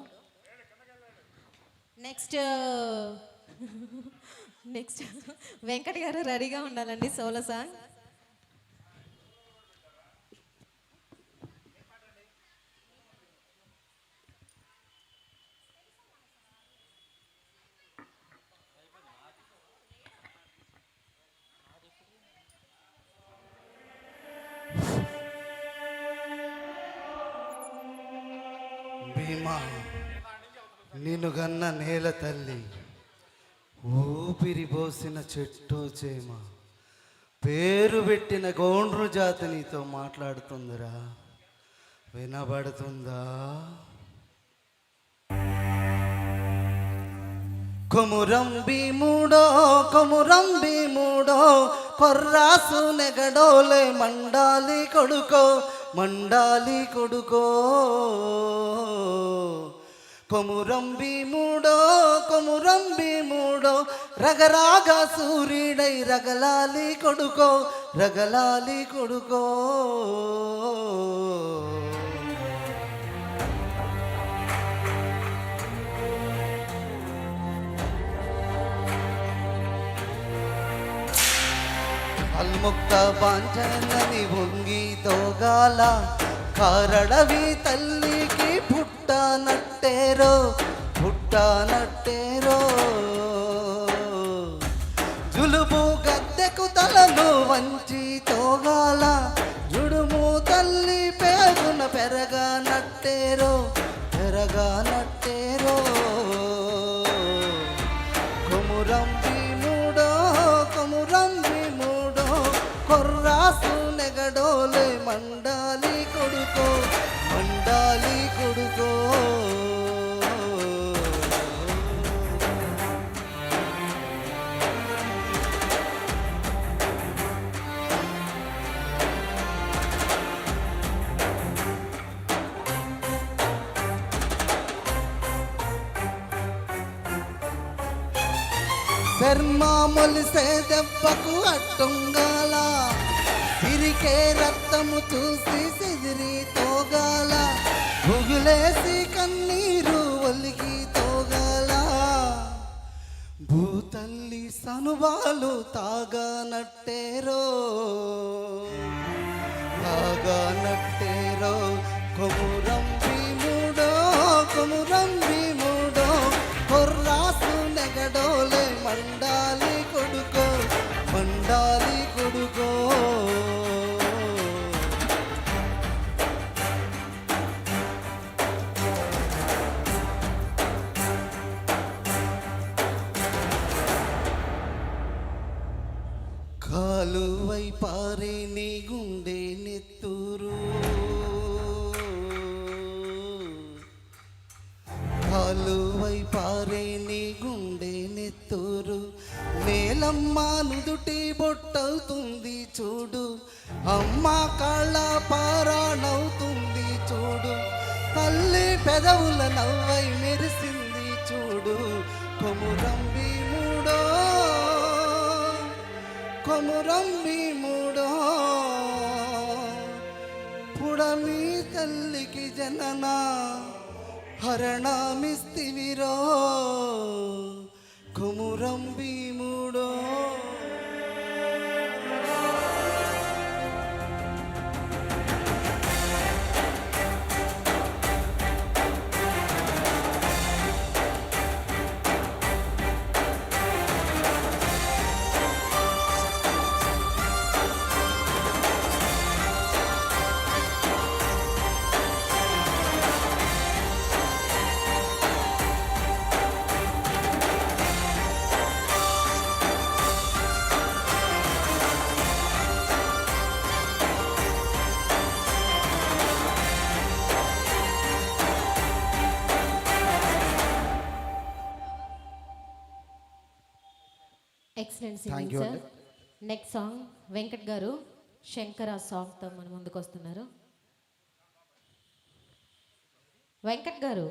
next next Venkat garu రెడీగా ఉండాలండి సోలో సాంగ్ భీమా నిన్ను గన్న నేల తల్లి ఊపిరి పోసిన చెట్టు చేమ పేరు పెట్టిన గౌండ్రు జాతి నీతో మాట్లాడుతుందిరా వినబడుతుందా కొమురం భీముడో కొమురం భీముడో కొర్రాసు నెగడోలే మండాలి కొడుకో మండాలి కొడుకో కొమురం భీముడో కొమురం భీముడో రగరాగ సూర్యుడై రగలాలి కొడుకో రగలాలి కొడుకో అల్ముక్త బాంచనని వంగి తోగాల కారడవి తల్లికి పుట్ట నట్టేరో పుట్ట నట్టేరో జులుబు గద్దెకు తలను వంచి తోగాల జుడుము తల్లి పేగున పెరగా నట్టేరో పెరగా నట్టేరో కొమురం భీముడో కొమురం భీముడో కొర్రాసు నెగడోలే మండాలి కొడుకో మండాలి కొడుకో బెర్మా మొలిసే దెబ్బకు అట్టుంగాల తిరిగే రక్తము చూసి సిదిరి తోగాల గుగులేసి కన్నీరు ఒలికి తోగాల భూతల్లి సనువాలు తాగానట్టేరో కొమురం భీముడో కొమురం భీముడో కొర్రాసు నెగడోలే మండాలి కొడుకో మండాలి కొడుకో కాలువై పారే నీ గుండె నెత్తూరు కాలువై పారే నీ గుండె నెత్తూరు నేలమ్మ నుదుటి బొట్టవుతుంది చూడు అమ్మ కాళ్ళ పారాణవుతుంది చూడు తల్లి పెదవుల నవ్వై మెరిసింది చూడు కొమురం భీముడో కొమురం భీముడో పుడమి తల్లికి జనన హరణమిస్తివిరో Komuram Bheemudo excellent singing sir. Next song Venkat garu Shankara సాంగ్తో మన ముందుకు వస్తున్నారు. వెంకట్ గారు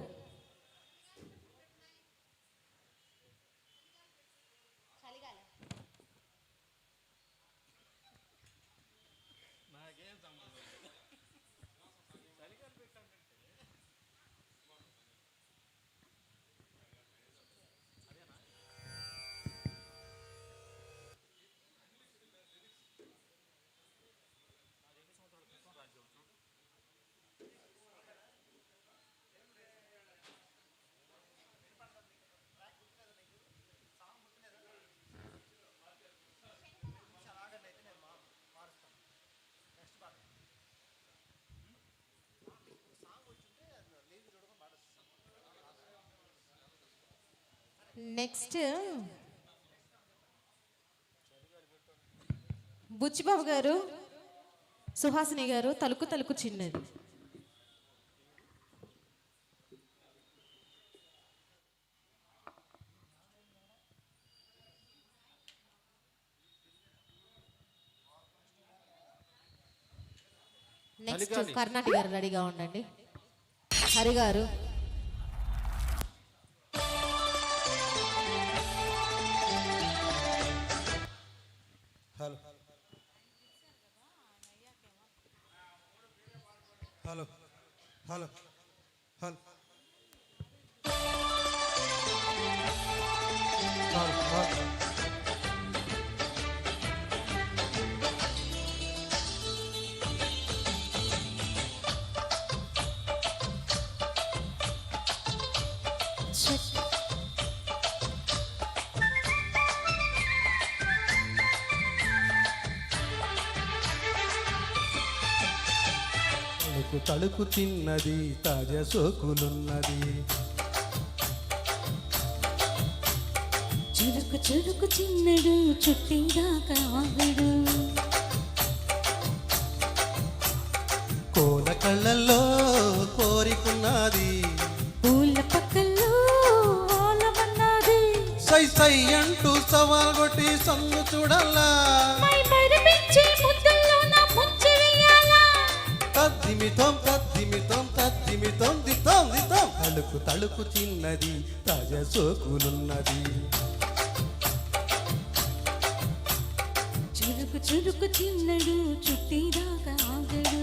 నెక్స్ట్ బుచ్చిబాబు గారు సుహాసిని గారు తలుకు తలుకు చిన్నది. నెక్స్ట్ కర్ణాటక గారు రెడీగా ఉండండి. హరి గారు హలో హలో హలో తలుకు తలుకు చిన్నది తాజా సోకులున్నది చురుకు చురుకు చిన్నడు చుట్టిదాకా ఆగడు కోల కళ్ళల్లో కోరికున్నది పూల పక్కల్లో ఓలమన్నది సై సై అంటూ సవాల్ కొట్టి సన్ను చూడల్లా మై మరిపించి ముద్దల్లో నా ముంచి వేయాలా తద్దిమితం తద్దిమితం తద్దిమితం దితం దితం తలుకు తలుకు చిన్నది తాజా సోకులున్నది చురుకు చురుకు చిన్నడు చుట్టిదాకా ఆగడు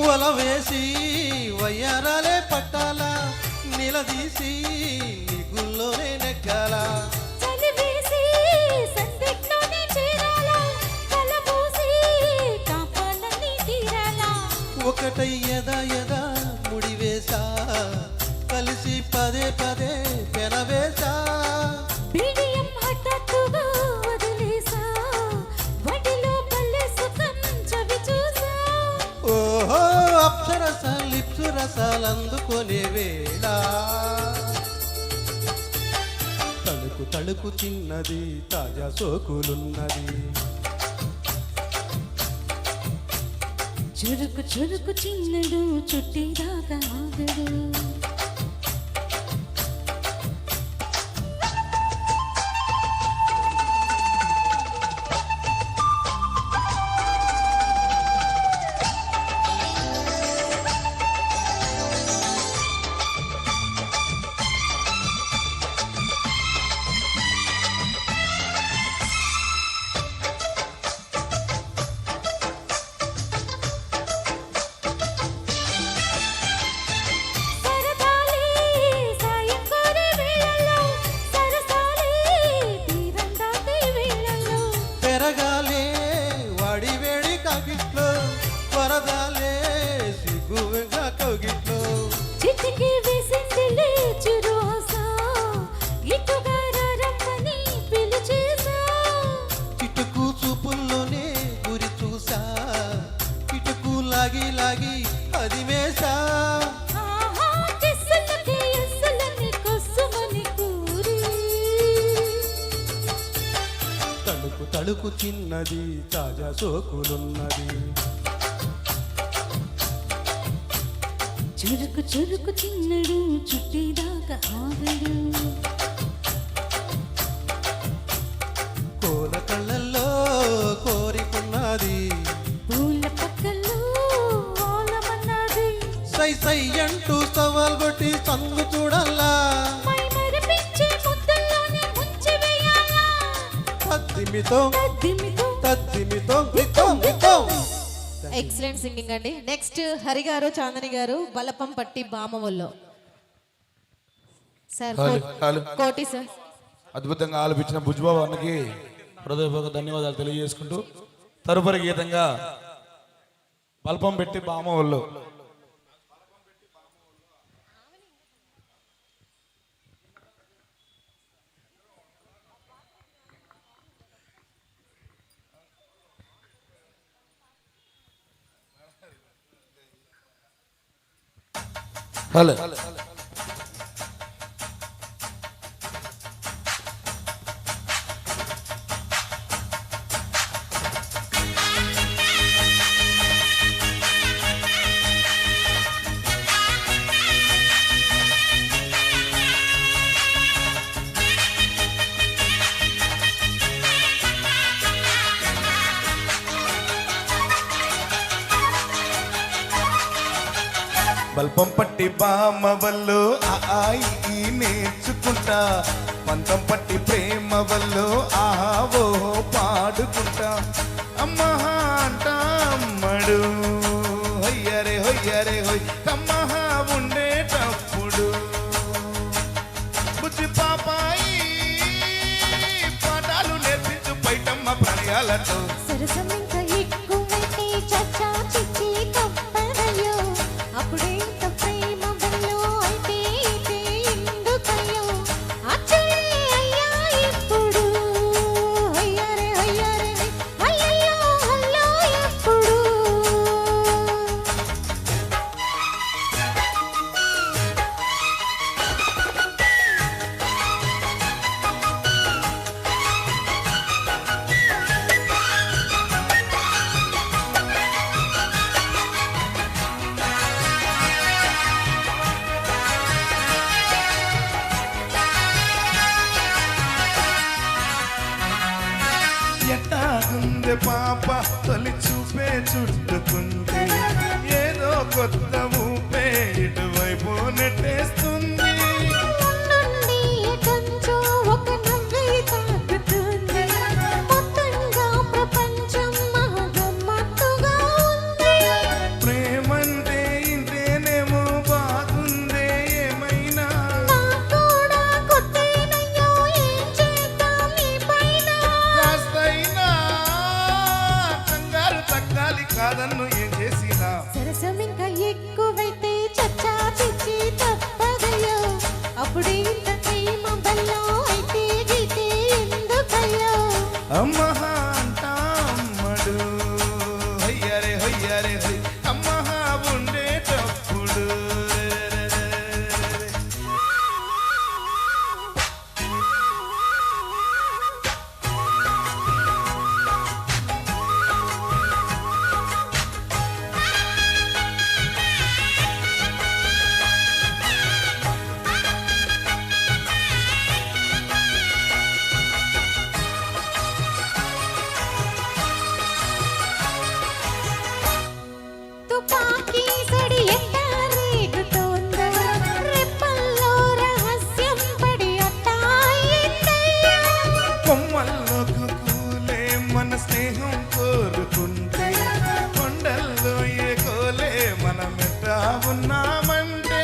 వల వేసి వయ్యారాలే పట్టాలా నిలదీసి నిగుల్లోనే నెగ్గాల చలివేసి సందిగ్ధోనే చేరాలా కలబోసి కాపాలని తీరాలా ఒకటై యదా యదా ముడివేశా కలిసి పదే పదే పెనవేశా బిడియం హఠాత్తుగా వదిలేసా వడిలో పల్లె సుఖం చవి చూసా ఓహో అప్సరస లిప్సు రసాలందుకొనే వేళ తలుకు తలుకు చిన్నది తాజా సోకులున్నది చురుకు చురుకు చిన్నడు చుట్టిదాకా ఆగడు సరదాలే సాయం కోరే వేళల్లో సరసాలే తీరం దాటే వేళల్లో పెరగాలే వాడి వేడి కాకిట్లో వరదాలే సిగ్గుగా కౌగిట్లో చిటికి వేసిందిలే చిరు ఆశ ఇటుగా రమ్మని పిలిచేసా చిటుకు చూపుల్లోనే గురి చూసా ఇటుకు లాగి లాగి అది వేసా ఆహా కిస్సులకి ఎస్సులని కొస్సుమని కూరి తలుకు తలుకు చిన్నది తాజా సోకులున్నది చురుకు చురుకు చిన్నడు చుట్టిదాకా ఆగడు కోల కళ్ళల్లో కోరికున్నది పూల పక్కల్లో ఓలమన్నది సై సై అంటూ సవాల్ కొట్టి సంగు చూడల్లా మై మరిపించే ముద్దల్లోనే ముంచి వేయాలా తద్దిమితో తద్దిమితో తద్దిమితో మితో మితో ఎక్సలెంట్ సింగింగ్ అండి. నెక్స్ట్ హరి గారు, చాందని గారు, బలపం పట్టి బామవల్లో. సార్ కోటి సార్. అద్భుతంగా ఆలపించిన భుజ్బాబు అన్నకి హృదయపూర్వక ధన్యవాదాలు తెలియజేసుకుంటూ తదుపరి గీతంగా బల్పం పెట్టి బామ వాళ్ళు హలో బల్పం పట్టి బామ వల్లు ఆయి నేర్చుకుంటా పంతం పట్టి ప్రేమ వల్లు ఆవో పాడుకుంటా అమ్మహా అంట అమ్మడు హొయ్యరే హొయ్యరే హొయ్ కమ్మహా ఉండేటప్పుడు బుజ్జి పాపాయి పాఠాలు నేర్పించు పైటమ్మ ప్రణయాలతో సరసమింక ఎక్కువైతే చచ్చా చిచ్చి తప్పదయ్యో అప్పుడేంత ప్రేమ బల్లో అయితే ఇదే ఎందుకయ్యో అచ్చలే అయ్యా ఇప్పుడు అయ్యారే అయ్యారే అయ్యయ్యో గుండె పాప తొలి చూపే చుట్టుకుంటే ఏదో కొత్త ఊపే ఇటువైపు నెట్టేస్తుంది. నుండి కొంచెం ఒక నవ్వే తాకుతుంది. మొత్తంగా ప్రపంచం మహగమ్మత్తుగా ఉంది. ప్రేమంటే ఇంతేనేమో బాగుందే ఏమైనా నాకు కూడా కొత్తేనయ్యో ఏం చేద్దాం నీ పైన. కాస్తైనా కంగారు తగ్గాలి కాదన్ను ఏం చేసినా. సరసం ఇంకా ఎక్కువైతే చచ్చా పిచ్చి తప్పదయ్యో. అప్పుడే ఇంత ప్రేమ బల్లో అయితే గీతే ఎందుకయ్యో. అమ్మహా అంటా అమ్మడు హయ్యరే హయ్యరే హై అమ్మహా ఉండేటప్పుడు తుపాకీ సడి ఎట్ట రేగుతోందో. రెప్పల్లో రహస్యం పడి అట్టా అయిందయ్యో. కొమ్మల్లో కూలే మన స్నేహం కోరుకుంటే కొండల్లో ఏ కోలే మనమెట్టా ఉన్నామంటే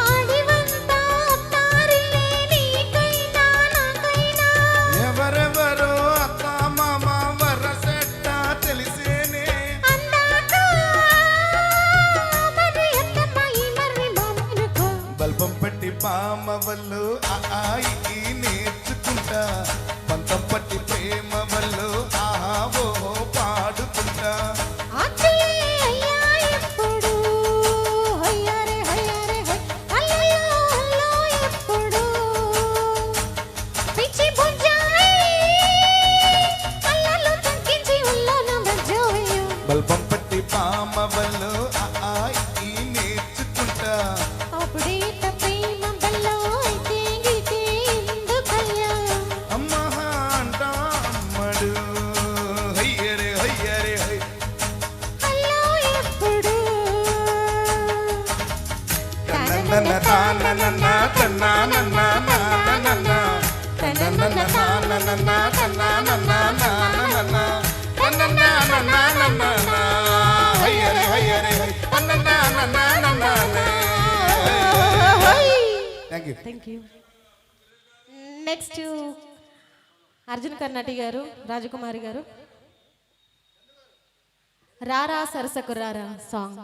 ఆడివంతా అత్తారిలే నీకైనా నాకైనా. ఎవరెవరో అత్త మామ వరసెట్ట తెలిసేనే. అందాక మరి అత్తమ్మ ఈ మర్రి మామనుకో. బల్బం పట్టి బామ వల్లు ఆయి నేర్చుకుంటా. పంతం పట్టి ప్రేమ వల్లు ఆహా ఓహో పాడుకుంటా. ఆచలే అయ్యా ఎప్పుడు హయ్యారే హయ్యారే హై అల్లయ్యో అల్లో ఎప్పుడు. పిచ్చి బుజ్జాయి అల్లలు తగ్గించి ఉల్లోన మజ్జోయు. బల్బం పట్టి బామ వల్లు ఆయి నేర్చుకుంటా. అప్పుడే ప్రేమ బల్లో అయితే గీతే ఎందుకయ్యా. అమ్మహా అంటా అమ్మడు హయ్యరే హయ్యరే హై అల్లో ఎప్పుడు. తననన తాననన తన్నానన్న నాననన్న తననన తాననన్న తన్నానన్న నాననన్న తన్ననాననననన హయ్యరే హయ్యరే హై తన్ననాననననన. Thank you. Thank you. Next Arjun Karnati garu, Rajakumari గారు. రారా సరసకు రారా సాంగ్.